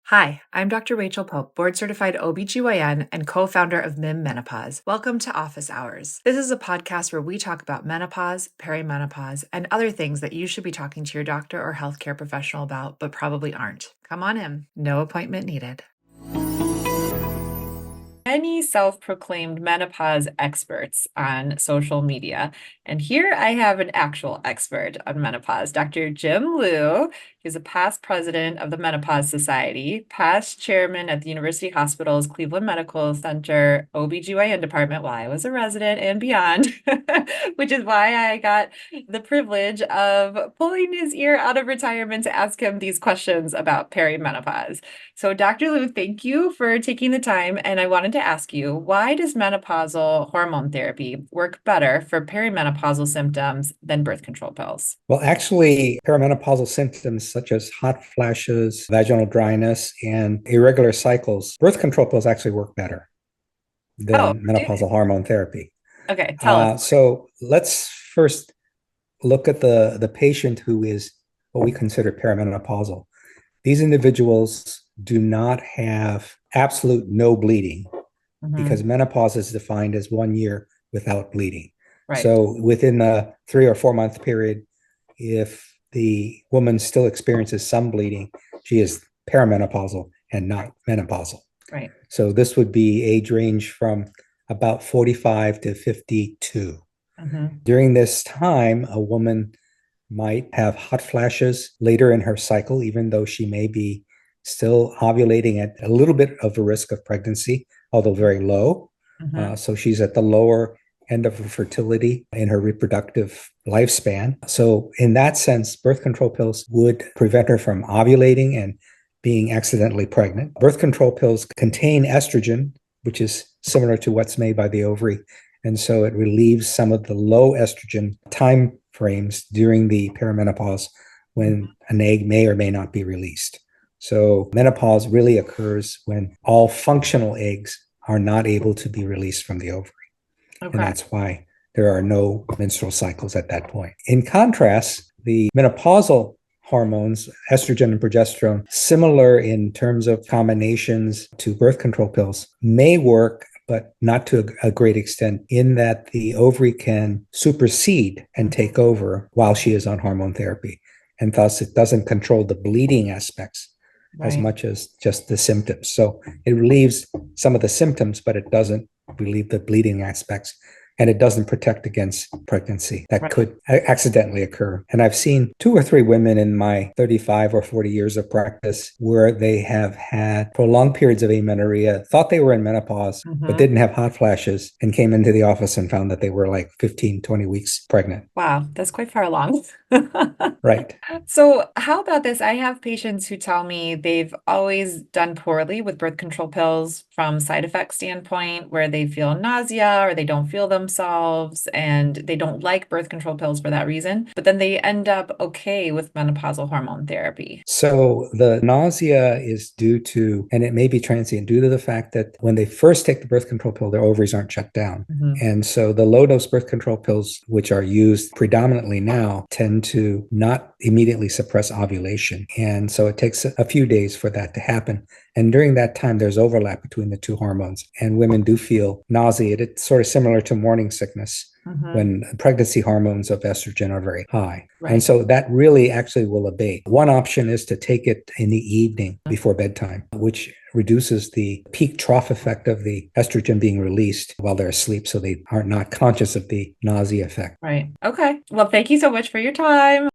Hi, I'm Dr. Rachel Pope, board-certified OBGYN and co-founder of Menopause. Welcome to Office Hours. This is a podcast where we talk about menopause, perimenopause, and other things that you should be talking to your doctor or healthcare professional about, but probably aren't. Come on in. No appointment needed. Many self-proclaimed menopause experts on social media. And here I have an actual expert on menopause, Dr. Jim Liu. He's a past president of the Menopause Society, past chairman at the University Hospital's Cleveland Medical Center OBGYN department while I was a resident and beyond, which is why I got the privilege of pulling his ear out of retirement to ask him these questions about perimenopause. So Dr. Liu, thank you for taking the time. And I wanted to ask you, why does menopausal hormone therapy work better for perimenopausal symptoms than birth control pills? Well, actually, perimenopausal symptoms such as hot flashes, vaginal dryness, and irregular cycles, birth control pills actually work better than menopausal hormone therapy. Okay, tell us. So let's first look at the patient who is what we consider perimenopausal. These individuals do not have absolute no bleeding because menopause is defined as 1 year without bleeding. Right. So within a 3 or 4 month period, if the woman still experiences some bleeding, she is perimenopausal and not menopausal. Right. So this would be age range from about 45 to 52. During this time, a woman might have hot flashes later in her cycle, even though she may be still ovulating at a little bit of a risk of pregnancy, although very low. So she's at the lower end of her fertility in her reproductive lifespan. So in that sense, birth control pills would prevent her from ovulating and being accidentally pregnant. Birth control pills contain estrogen, which is similar to what's made by the ovary. And so it relieves some of the low estrogen time frames during the perimenopause when an egg may or may not be released. So menopause really occurs when all functional eggs are not able to be released from the ovary. Okay. And that's why there are no menstrual cycles at that point. In contrast, the menopausal hormones, estrogen and progesterone, similar in terms of combinations to birth control pills, may work, but not to a great extent, in that the ovary can supersede and take over while she is on hormone therapy. And thus, it doesn't control the bleeding aspects as much as just the symptoms. So it relieves some of the symptoms, but it doesn't relieve the bleeding aspects. And it doesn't protect against pregnancy that could accidentally occur. And I've seen 2 or 3 women in my 35 or 40 years of practice where they have had prolonged periods of amenorrhea, thought they were in menopause, but didn't have hot flashes, and came into the office and found that they were like 15, 20 weeks pregnant. Wow, that's quite far along. Right. So how about this? I have patients who tell me they've always done poorly with birth control pills from side effect standpoint, where they feel nausea or they don't feel themselves and they don't like birth control pills for that reason, but then they end up okay with menopausal hormone therapy. So the nausea is due to, and it may be transient, due to the fact that when they first take the birth control pill, their ovaries aren't shut down. And so the low dose birth control pills, which are used predominantly now, tend to not immediately suppress ovulation. And so it takes a few days for that to happen. And during that time, there's overlap between the two hormones, and women do feel nauseated. It's sort of similar to morning sickness when pregnancy hormones of estrogen are very high. And so that really actually will abate. One option is to take it in the evening before bedtime, which reduces the peak trough effect of the estrogen being released while they're asleep, so they are not conscious of the nausea effect. Right. Okay. Well, thank you so much for your time.